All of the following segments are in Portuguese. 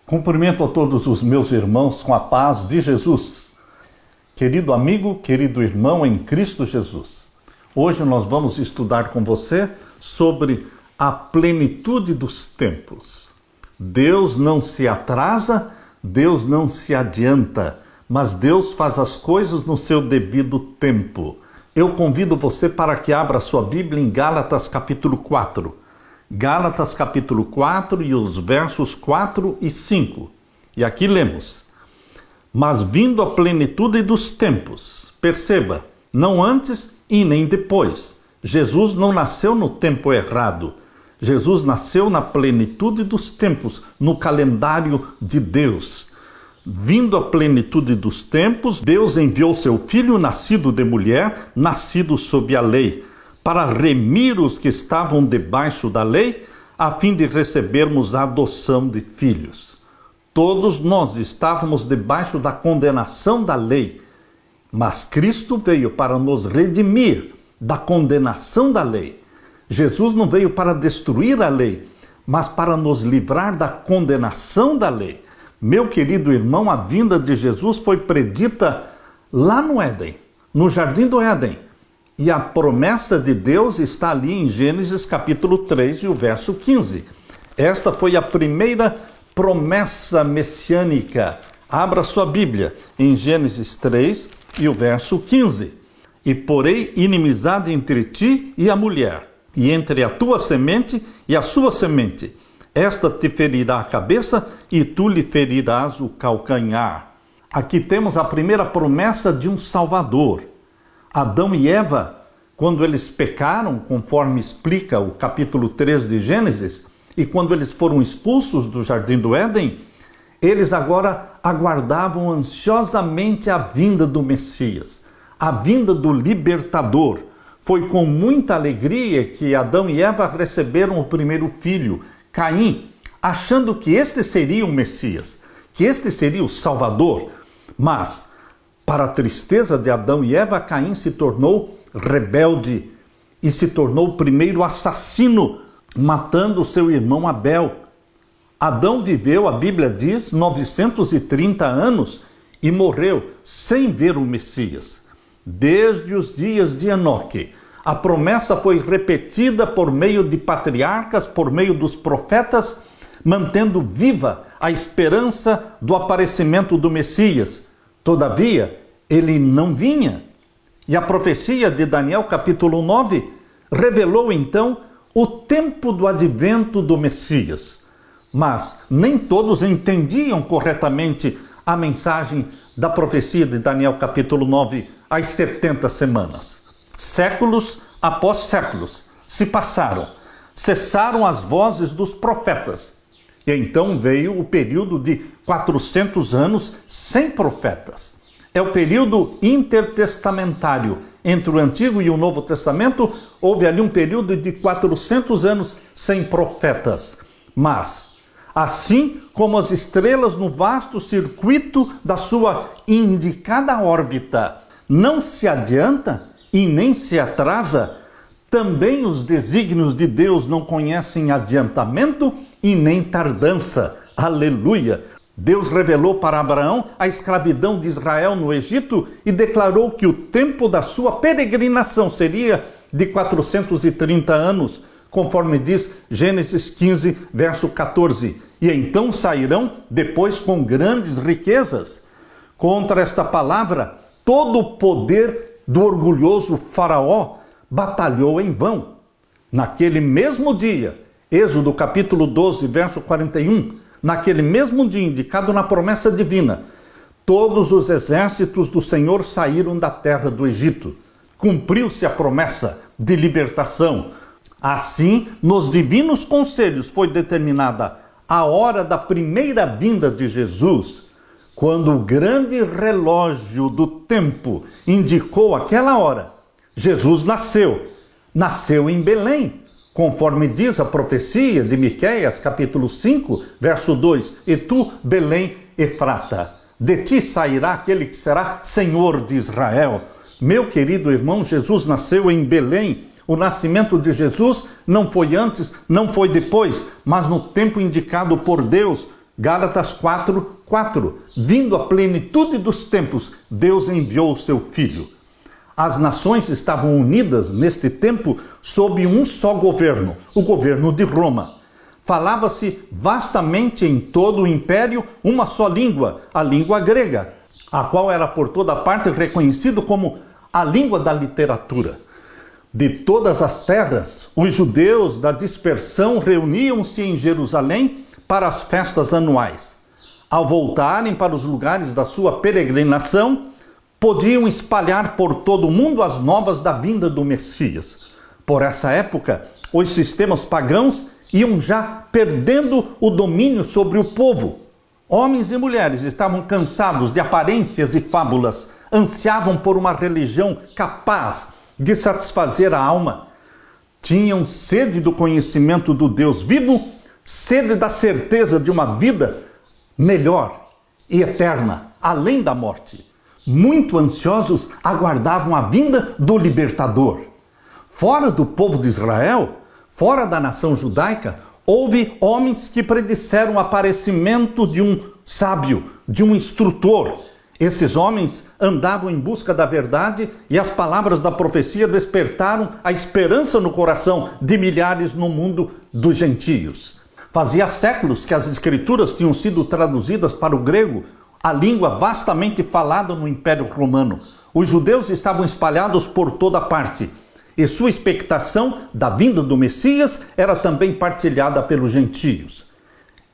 Cumprimento a todos os meus irmãos com a paz de Jesus. Querido amigo, querido irmão em Cristo Jesus. Hoje nós vamos estudar com você sobre a plenitude dos tempos. Deus não se atrasa, Deus não se adianta, mas Deus faz as coisas no seu devido tempo. Eu convido você para que abra sua Bíblia em Gálatas capítulo 4. Gálatas capítulo 4 e os versos 4 e 5. E aqui lemos: mas vindo a plenitude dos tempos, perceba, não antes e nem depois. Jesus não nasceu no tempo errado. Jesus nasceu na plenitude dos tempos, no calendário de Deus. Vindo a plenitude dos tempos, Deus enviou seu Filho, nascido de mulher, nascido sob a lei, para remir os que estavam debaixo da lei, a fim de recebermos a adoção de filhos. Todos nós estávamos debaixo da condenação da lei, mas Cristo veio para nos redimir da condenação da lei. Jesus não veio para destruir a lei, mas para nos livrar da condenação da lei. Meu querido irmão, a vinda de Jesus foi predita lá no Éden, no Jardim do Éden. E a promessa de Deus está ali em Gênesis capítulo 3 e o verso 15. Esta foi a primeira promessa messiânica. Abra sua Bíblia em Gênesis 3 e o verso 15. E porei inimizade entre ti e a mulher, e entre a tua semente e a sua semente. Esta te ferirá a cabeça e tu lhe ferirás o calcanhar. Aqui temos a primeira promessa de um Salvador. Adão e Eva, quando eles pecaram, conforme explica o capítulo 3 de Gênesis, e quando eles foram expulsos do Jardim do Éden, eles agora aguardavam ansiosamente a vinda do Messias, a vinda do libertador. Foi com muita alegria que Adão e Eva receberam o primeiro filho, Caim, achando que este seria o Messias, que este seria o Salvador. Mas, para a tristeza de Adão e Eva, Caim se tornou rebelde e se tornou o primeiro assassino, matando o seu irmão Abel. Adão viveu, a Bíblia diz, 930 anos e morreu sem ver o Messias. Desde os dias de Enoque, a promessa foi repetida por meio de patriarcas, por meio dos profetas, mantendo viva a esperança do aparecimento do Messias. Todavia, ele não vinha. E a profecia de Daniel capítulo 9 revelou então o tempo do advento do Messias. Mas nem todos entendiam corretamente a mensagem da profecia de Daniel capítulo 9, as 70 semanas. Séculos após séculos se passaram, cessaram as vozes dos profetas. E então veio o período de 400 anos sem profetas. É o período intertestamentário. Entre o Antigo e o Novo Testamento, houve ali um período de 400 anos sem profetas. Mas, assim como as estrelas no vasto circuito da sua indicada órbita não se adianta e nem se atrasa, também os desígnios de Deus não conhecem adiantamento e nem tardança. Aleluia! Deus revelou para Abraão a escravidão de Israel no Egito e declarou que o tempo da sua peregrinação seria de 430 anos, conforme diz Gênesis 15, verso 14. E então sairão depois com grandes riquezas. Contra esta palavra, todo o poder do orgulhoso Faraó batalhou em vão. Naquele mesmo dia, Êxodo capítulo 12, verso 41, naquele mesmo dia indicado na promessa divina, todos os exércitos do Senhor saíram da terra do Egito. Cumpriu-se a promessa de libertação. Assim, nos divinos conselhos foi determinada a hora da primeira vinda de Jesus, quando o grande relógio do tempo indicou aquela hora. Jesus nasceu em Belém, conforme diz a profecia de Miqueias, capítulo 5, verso 2, e tu, Belém Efrata, de ti sairá aquele que será Senhor de Israel. Meu querido irmão, Jesus nasceu em Belém. O nascimento de Jesus não foi antes, não foi depois, mas no tempo indicado por Deus, Gálatas 4:4. Vindo a plenitude dos tempos, Deus enviou o seu Filho. As nações estavam unidas neste tempo sob um só governo, o governo de Roma. Falava-se vastamente em todo o império uma só língua, a língua grega, a qual era por toda parte reconhecido como a língua da literatura. De todas as terras, os judeus da dispersão reuniam-se em Jerusalém para as festas anuais. Ao voltarem para os lugares da sua peregrinação, podiam espalhar por todo o mundo as novas da vinda do Messias. Por essa época, os sistemas pagãos iam já perdendo o domínio sobre o povo. Homens e mulheres estavam cansados de aparências e fábulas, ansiavam por uma religião capaz de satisfazer a alma. Tinham sede do conhecimento do Deus vivo, sede da certeza de uma vida melhor e eterna, além da morte. Muito ansiosos aguardavam a vinda do libertador. Fora do povo de Israel, fora da nação judaica, houve homens que predisseram o aparecimento de um sábio, de um instrutor. Esses homens andavam em busca da verdade e as palavras da profecia despertaram a esperança no coração de milhares no mundo dos gentios. Fazia séculos que as escrituras tinham sido traduzidas para o grego, a língua vastamente falada no Império Romano. Os judeus estavam espalhados por toda parte e sua expectação da vinda do Messias era também partilhada pelos gentios.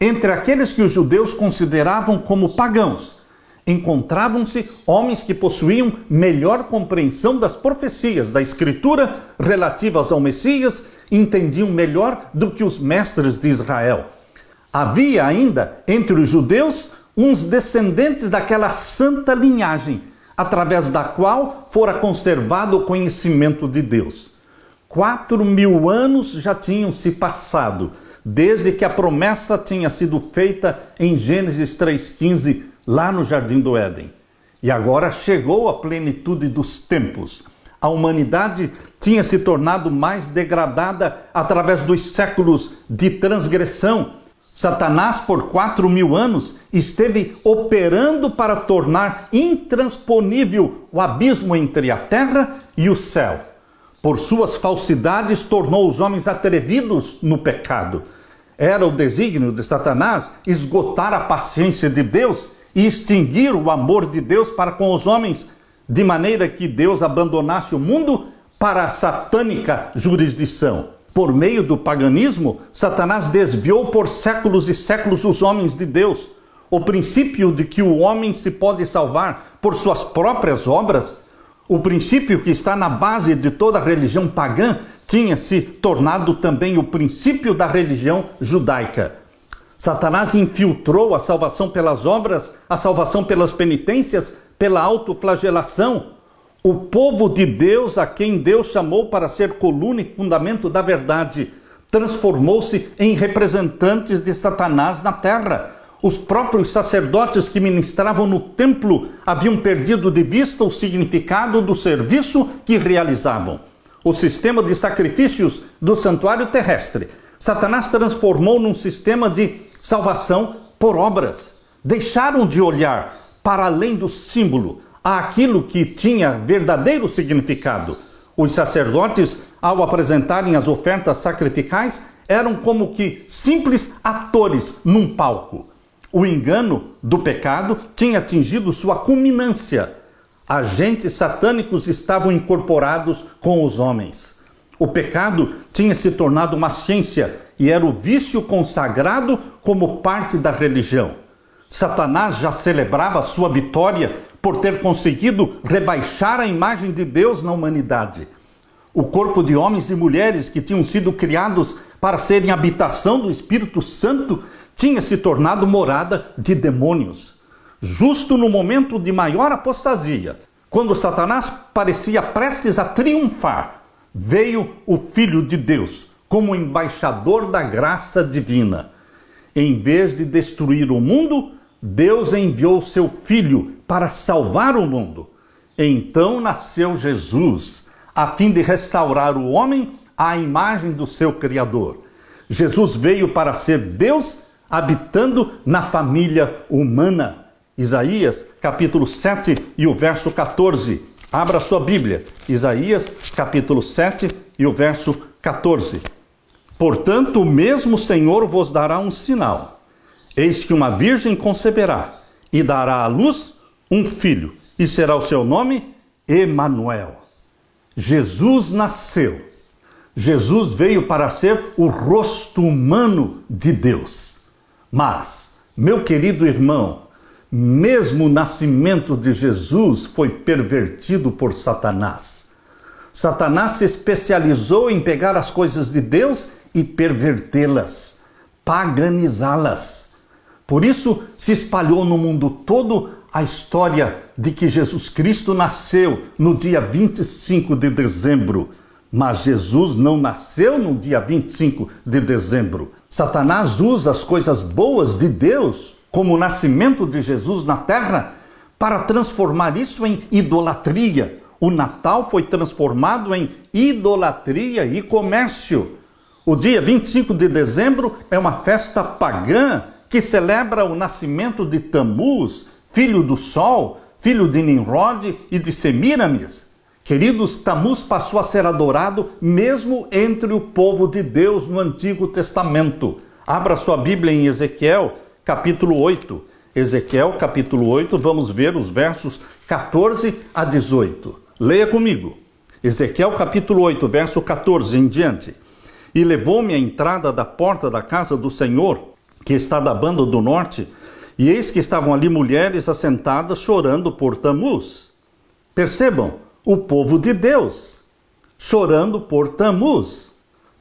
Entre aqueles que os judeus consideravam como pagãos, encontravam-se homens que possuíam melhor compreensão das profecias da Escritura relativas ao Messias, entendiam melhor do que os mestres de Israel. Havia ainda entre os judeus uns descendentes daquela santa linhagem, através da qual fora conservado o conhecimento de Deus. 4.000 anos já tinham se passado, desde que a promessa tinha sido feita em Gênesis 3,15, lá no Jardim do Éden. E agora chegou a plenitude dos tempos. A humanidade tinha se tornado mais degradada através dos séculos de transgressão. Satanás, por 4.000 anos, esteve operando para tornar intransponível o abismo entre a terra e o céu. Por suas falsidades, tornou os homens atrevidos no pecado. Era o desígnio de Satanás esgotar a paciência de Deus e extinguir o amor de Deus para com os homens, de maneira que Deus abandonasse o mundo para a satânica jurisdição. Por meio do paganismo, Satanás desviou por séculos e séculos os homens de Deus. O princípio de que o homem se pode salvar por suas próprias obras, o princípio que está na base de toda a religião pagã, tinha se tornado também o princípio da religião judaica. Satanás infiltrou a salvação pelas obras, a salvação pelas penitências, pela autoflagelação. O povo de Deus, a quem Deus chamou para ser coluna e fundamento da verdade, transformou-se em representantes de Satanás na terra. Os próprios sacerdotes que ministravam no templo haviam perdido de vista o significado do serviço que realizavam. O sistema de sacrifícios do santuário terrestre, Satanás transformou num sistema de salvação por obras. Deixaram de olhar para além do símbolo, àquilo que tinha verdadeiro significado. Os sacerdotes, ao apresentarem as ofertas sacrificais, eram como que simples atores num palco. O engano do pecado tinha atingido sua culminância. Agentes satânicos estavam incorporados com os homens. O pecado tinha se tornado uma ciência e era o vício consagrado como parte da religião. Satanás já celebrava sua vitória por ter conseguido rebaixar a imagem de Deus na humanidade. O corpo de homens e mulheres que tinham sido criados para serem habitação do Espírito Santo tinha se tornado morada de demônios. Justo no momento de maior apostasia, quando Satanás parecia prestes a triunfar, veio o Filho de Deus como embaixador da graça divina. Em vez de destruir o mundo, Deus enviou seu Filho para salvar o mundo. Então nasceu Jesus, a fim de restaurar o homem à imagem do seu Criador. Jesus veio para ser Deus habitando na família humana. Isaías, capítulo 7 e o verso 14. Abra sua Bíblia. Isaías, capítulo 7 e o verso 14. Portanto, o mesmo Senhor vos dará um sinal. Eis que uma virgem conceberá e dará à luz um filho, e será o seu nome Emanuel. Jesus nasceu. Jesus veio para ser o rosto humano de Deus. Mas, meu querido irmão, mesmo o nascimento de Jesus foi pervertido por Satanás. Satanás se especializou em pegar as coisas de Deus e pervertê-las, paganizá-las. Por isso se espalhou no mundo todo a história de que Jesus Cristo nasceu no dia 25 de dezembro. Mas Jesus não nasceu no dia 25 de dezembro. Satanás usa as coisas boas de Deus, como o nascimento de Jesus na terra, para transformar isso em idolatria. O Natal foi transformado em idolatria e comércio. O dia 25 de dezembro é uma festa pagã que celebra o nascimento de Tamuz, filho do Sol, filho de Nimrod e de Semíramis. Queridos, Tamuz passou a ser adorado mesmo entre o povo de Deus no Antigo Testamento. Abra sua Bíblia em Ezequiel, capítulo 8. Ezequiel, capítulo 8, vamos ver os versos 14 a 18. Leia comigo. Ezequiel, capítulo 8, verso 14 em diante. E levou-me à entrada da porta da casa do Senhor, que está da banda do norte, e eis que estavam ali mulheres assentadas chorando por Tamuz. Percebam, o povo de Deus, chorando por Tamuz.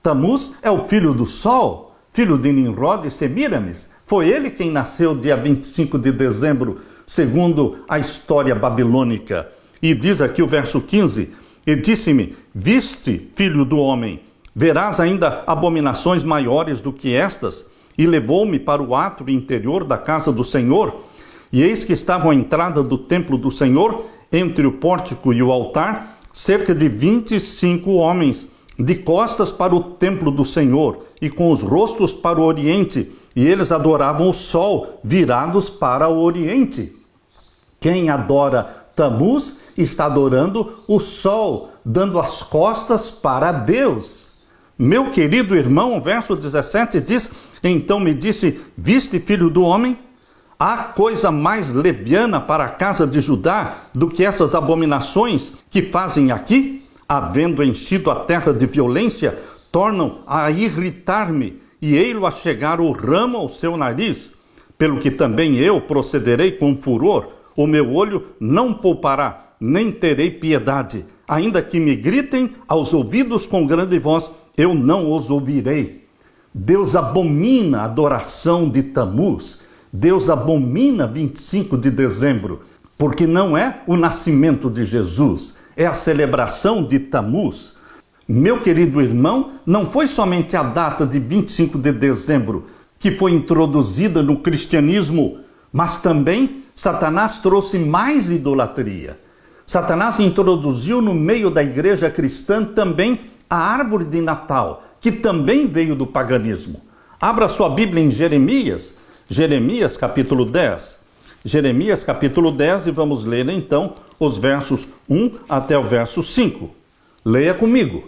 Tamuz é o filho do Sol, filho de Nimrod e Semíramis. Foi ele quem nasceu dia 25 de dezembro, segundo a história babilônica. E diz aqui o verso 15, e disse-me, viste, filho do homem, verás ainda abominações maiores do que estas? E levou-me para o átrio interior da casa do Senhor, e eis que estavam à entrada do templo do Senhor, entre o pórtico e o altar, cerca de 25 homens, de costas para o templo do Senhor, e com os rostos para o oriente, e eles adoravam o sol, virados para o oriente. Quem adora Tamuz está adorando o sol, dando as costas para Deus. Meu querido irmão, o verso 17 diz, então me disse, viste, filho do homem? Há coisa mais leviana para a casa de Judá do que essas abominações que fazem aqui? Havendo enchido a terra de violência, tornam a irritar-me, e ei-lo a chegar o ramo ao seu nariz. Pelo que também eu procederei com furor, o meu olho não poupará, nem terei piedade. Ainda que me gritem aos ouvidos com grande voz, eu não os ouvirei. Deus abomina a adoração de Tamuz. Deus abomina 25 de dezembro, porque não é o nascimento de Jesus, é a celebração de Tamuz. Meu querido irmão, não foi somente a data de 25 de dezembro que foi introduzida no cristianismo, mas também Satanás trouxe mais idolatria. Satanás introduziu no meio da igreja cristã também a árvore de Natal, que também veio do paganismo. Abra sua Bíblia em Jeremias, Jeremias capítulo 10. Jeremias capítulo 10 e vamos ler então os versos 1 até o verso 5. Leia comigo.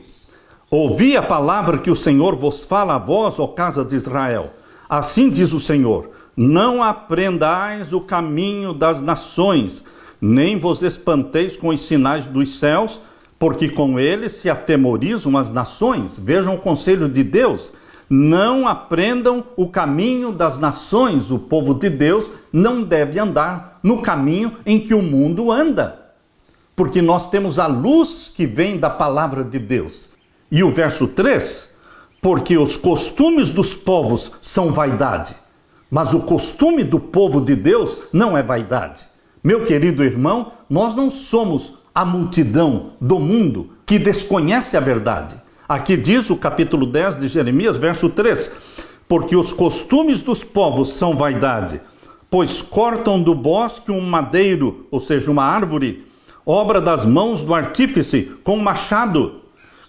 Ouvi a palavra que o Senhor vos fala a vós, ó casa de Israel. Assim diz o Senhor, não aprendais o caminho das nações, nem vos espanteis com os sinais dos céus, porque com eles se atemorizam as nações. Vejam o conselho de Deus. Não aprendam o caminho das nações. O povo de Deus não deve andar no caminho em que o mundo anda. Porque nós temos a luz que vem da palavra de Deus. E o verso 3, porque os costumes dos povos são vaidade, mas o costume do povo de Deus não é vaidade. Meu querido irmão, nós não somos a multidão do mundo que desconhece a verdade. Aqui diz o capítulo 10 de Jeremias, verso 3, porque os costumes dos povos são vaidade, pois cortam do bosque um madeiro, ou seja, uma árvore, obra das mãos do artífice, com machado,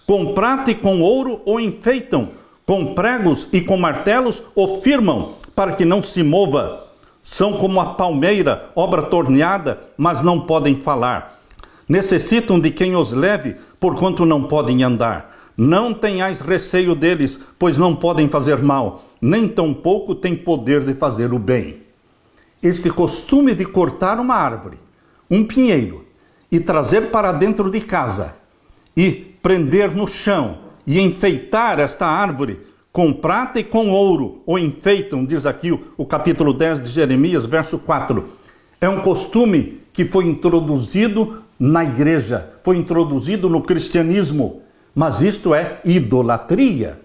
com prata e com ouro o enfeitam, com pregos e com martelos o firmam, para que não se mova. São como a palmeira, obra torneada, mas não podem falar. Necessitam de quem os leve, porquanto não podem andar. Não tenhais receio deles, pois não podem fazer mal, nem tampouco têm poder de fazer o bem. Este costume de cortar uma árvore, um pinheiro, e trazer para dentro de casa, e prender no chão, e enfeitar esta árvore com prata e com ouro, ou enfeitam, diz aqui o capítulo 10 de Jeremias, verso 4. É um costume que foi introduzido na igreja, foi introduzido no cristianismo, mas isto é idolatria.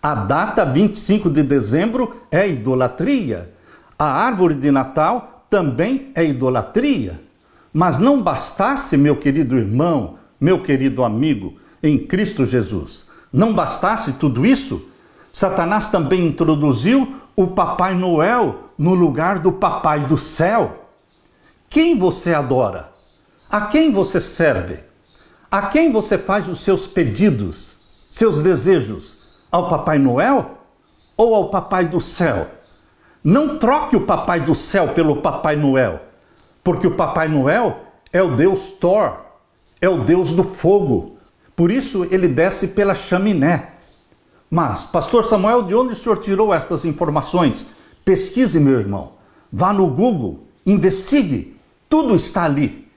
A data 25 de dezembro é idolatria. A árvore de Natal também é idolatria. Mas não bastasse, meu querido irmão, meu querido amigo, em Cristo Jesus, não bastasse tudo isso, Satanás também introduziu o Papai Noel no lugar do Papai do Céu. Quem você adora? A quem você serve? A quem você faz os seus pedidos, seus desejos? Ao Papai Noel ou ao Papai do Céu? Não troque o Papai do Céu pelo Papai Noel, porque o Papai Noel é o Deus Thor, é o Deus do fogo. Por isso ele desce pela chaminé. Mas, pastor Samuel, de onde o senhor tirou estas informações? Pesquise, meu irmão. Vá no Google, investigue. Tudo está ali.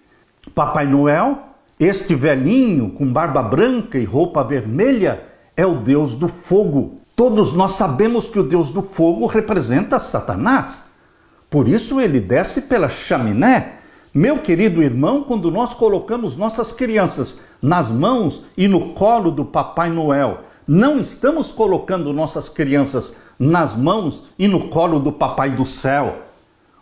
Papai Noel, este velhinho com barba branca e roupa vermelha, é o Deus do fogo. Todos nós sabemos que o Deus do fogo representa Satanás. Por isso ele desce pela chaminé. Meu querido irmão, quando nós colocamos nossas crianças nas mãos e no colo do Papai Noel, não estamos colocando nossas crianças nas mãos e no colo do Papai do Céu.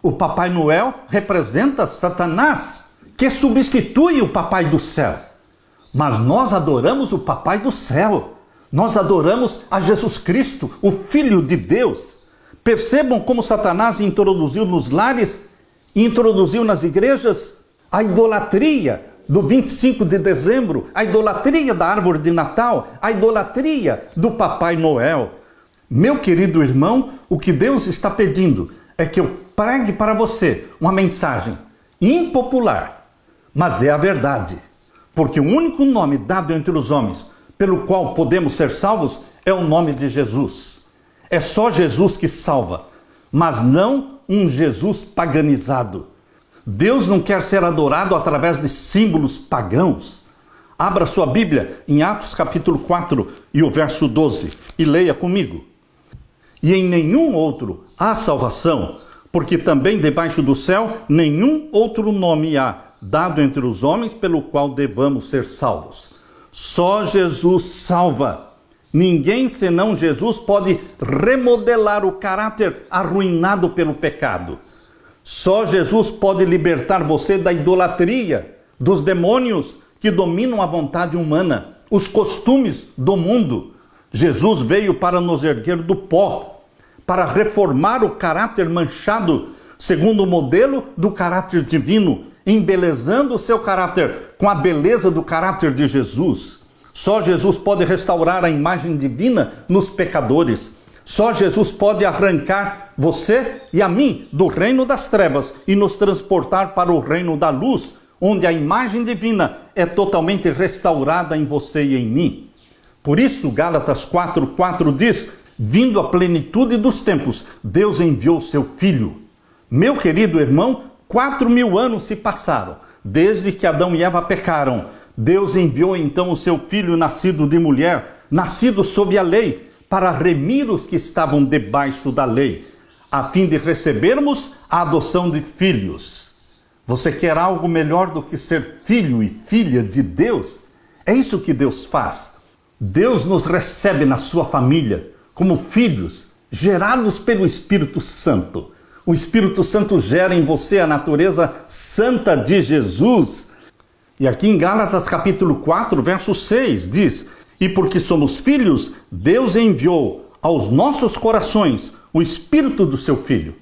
O Papai Noel representa Satanás, que substitui o Papai do Céu. Mas nós adoramos o Papai do Céu. Nós adoramos a Jesus Cristo, o Filho de Deus. Percebam como Satanás introduziu nos lares, introduziu nas igrejas a idolatria do 25 de dezembro, a idolatria da árvore de Natal, a idolatria do Papai Noel. Meu querido irmão, o que Deus está pedindo é que eu pregue para você uma mensagem impopular, mas é a verdade. Porque o único nome dado entre os homens pelo qual podemos ser salvos é o nome de Jesus. É só Jesus que salva, mas não um Jesus paganizado. Deus não quer ser adorado através de símbolos pagãos. Abra sua Bíblia em Atos capítulo 4 e o verso 12 e leia comigo. E em nenhum outro há salvação, porque também debaixo do céu nenhum outro nome há dado entre os homens pelo qual devamos ser salvos. Só Jesus salva. Ninguém senão Jesus pode remodelar o caráter arruinado pelo pecado. Só Jesus pode libertar você da idolatria, dos demônios que dominam a vontade humana, os costumes do mundo. Jesus veio para nos erguer do pó, para reformar o caráter manchado, segundo o modelo do caráter divino, embelezando o seu caráter com a beleza do caráter de Jesus. Só Jesus pode restaurar a imagem divina nos pecadores. Só Jesus pode arrancar você e a mim do reino das trevas e nos transportar para o reino da luz, onde a imagem divina é totalmente restaurada em você e em mim. Por isso, Gálatas 4:4 diz: vindo a plenitude dos tempos, Deus enviou seu Filho. Meu querido irmão, 4.000 anos se passaram, desde que Adão e Eva pecaram. Deus enviou então o seu Filho nascido de mulher, nascido sob a lei, para remir os que estavam debaixo da lei, a fim de recebermos a adoção de filhos. Você quer algo melhor do que ser filho e filha de Deus? É isso que Deus faz. Deus nos recebe na sua família como filhos, gerados pelo Espírito Santo. O Espírito Santo gera em você a natureza santa de Jesus. E aqui em Gálatas capítulo 4, verso 6, diz: e porque somos filhos, Deus enviou aos nossos corações o Espírito do seu Filho.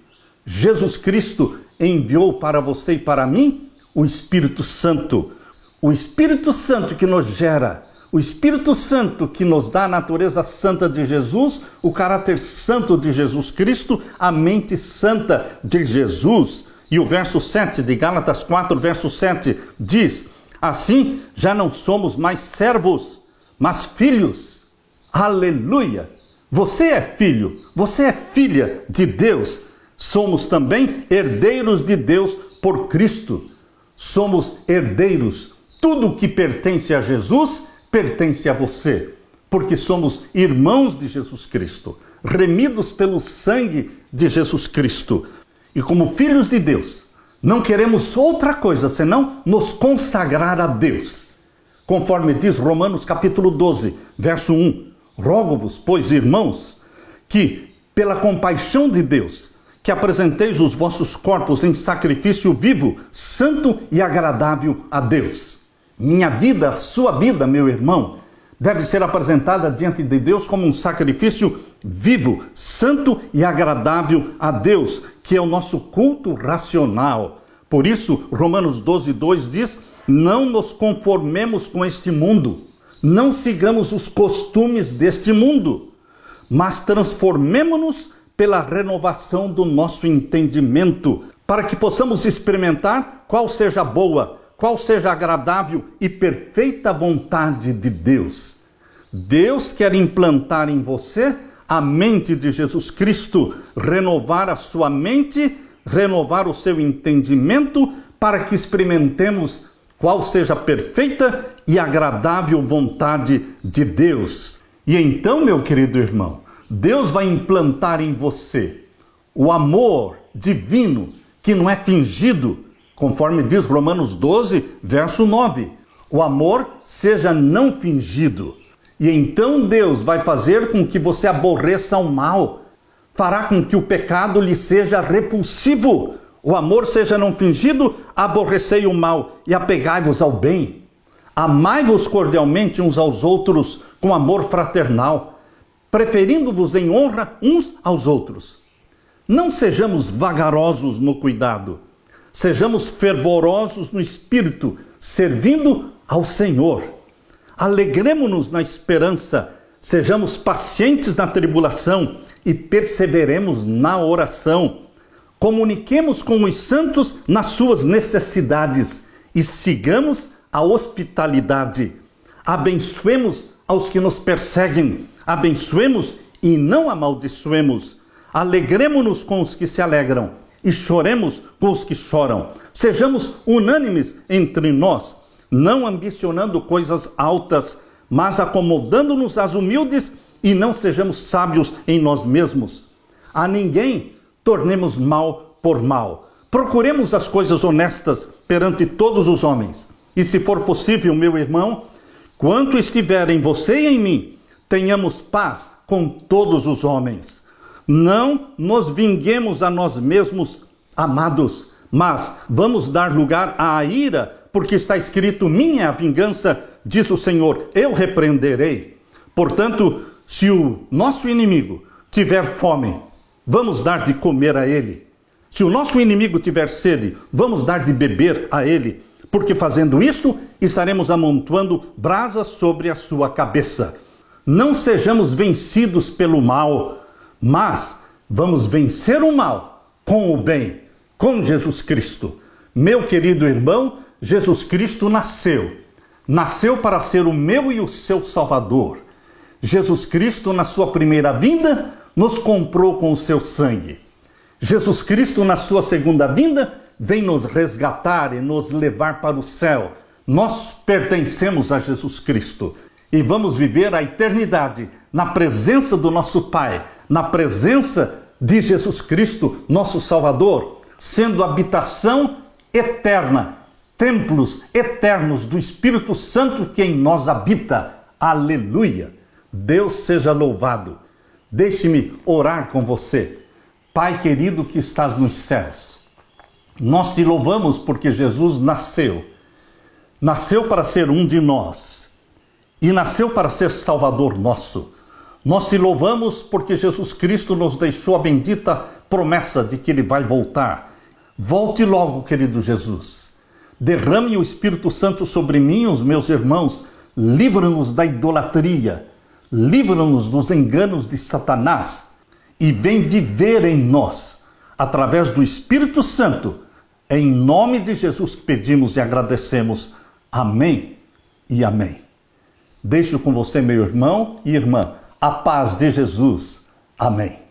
Jesus Cristo enviou para você e para mim o Espírito Santo. O Espírito Santo que nos gera O Espírito Santo que nos dá a natureza santa de Jesus, o caráter santo de Jesus Cristo, a mente santa de Jesus. E o verso 7 de Gálatas 4, verso 7 diz: assim já não somos mais servos, mas filhos. Aleluia! Você é filho, você é filha de Deus. Somos também herdeiros de Deus por Cristo. Somos herdeiros. Tudo que pertence a Jesus pertence a você, porque somos irmãos de Jesus Cristo, remidos pelo sangue de Jesus Cristo. E como filhos de Deus, não queremos outra coisa senão nos consagrar a Deus. Conforme diz Romanos capítulo 12, verso 1, rogo-vos, pois, irmãos, que pela compaixão de Deus, que apresenteis os vossos corpos em sacrifício vivo, santo e agradável a Deus. Minha vida, sua vida, meu irmão, deve ser apresentada diante de Deus como um sacrifício vivo, santo e agradável a Deus, que é o nosso culto racional. Por isso, Romanos 12, 2 diz: não nos conformemos com este mundo, não sigamos os costumes deste mundo, mas transformemo-nos pela renovação do nosso entendimento, para que possamos experimentar qual seja a boa, qual seja a agradável e perfeita vontade de Deus. Deus quer implantar em você a mente de Jesus Cristo, renovar a sua mente, renovar o seu entendimento, para que experimentemos qual seja a perfeita e agradável vontade de Deus. E então, meu querido irmão, Deus vai implantar em você o amor divino, que não é fingido, conforme diz Romanos 12, verso 9. O amor seja não fingido. E então Deus vai fazer com que você aborreça o mal. Fará com que o pecado lhe seja repulsivo. O amor seja não fingido, aborrecei o mal e apegai-vos ao bem. Amai-vos cordialmente uns aos outros com amor fraternal, preferindo-vos em honra uns aos outros. Não sejamos vagarosos no cuidado. Sejamos fervorosos no espírito, servindo ao Senhor. Alegremo-nos na esperança, sejamos pacientes na tribulação e perseveremos na oração. Comuniquemos com os santos nas suas necessidades e sigamos a hospitalidade. Abençoemos aos que nos perseguem, abençoemos e não amaldiçoemos. Alegremo-nos com os que se alegram e choremos com os que choram. Sejamos unânimes entre nós, não ambicionando coisas altas, mas acomodando-nos às humildes, e não sejamos sábios em nós mesmos. A ninguém tornemos mal por mal. Procuremos as coisas honestas perante todos os homens. E se for possível, meu irmão, quanto estiver em você e em mim, tenhamos paz com todos os homens. Não nos vinguemos a nós mesmos, amados, mas vamos dar lugar à ira, porque está escrito: minha é a vingança, diz o Senhor, eu repreenderei. Portanto, se o nosso inimigo tiver fome, vamos dar de comer a ele. Se o nosso inimigo tiver sede, vamos dar de beber a ele, porque fazendo isto, estaremos amontoando brasas sobre a sua cabeça. Não sejamos vencidos pelo mal, mas vamos vencer o mal com o bem, com Jesus Cristo. Meu querido irmão, Jesus Cristo nasceu para ser o meu e o seu Salvador. Jesus Cristo, na sua primeira vinda, nos comprou com o seu sangue. Jesus Cristo, na sua segunda vinda, vem nos resgatar e nos levar para o céu. Nós pertencemos a Jesus Cristo e vamos viver a eternidade na presença do nosso Pai, na presença de Jesus Cristo, nosso Salvador, sendo habitação eterna, templos eternos do Espírito Santo que em nós habita. Aleluia! Deus seja louvado. Deixe-me orar com você. Pai querido que estás nos céus, nós te louvamos porque Jesus nasceu para ser um de nós e nasceu para ser Salvador nosso. Nós te louvamos porque Jesus Cristo nos deixou a bendita promessa de que Ele vai voltar. Volte logo, querido Jesus. Derrame o Espírito Santo sobre mim e os meus irmãos, livra-nos da idolatria, livra-nos dos enganos de Satanás e vem viver em nós, através do Espírito Santo. Em nome de Jesus pedimos e agradecemos. Amém e amém. Deixo com você, meu irmão e irmã, a paz de Jesus. Amém.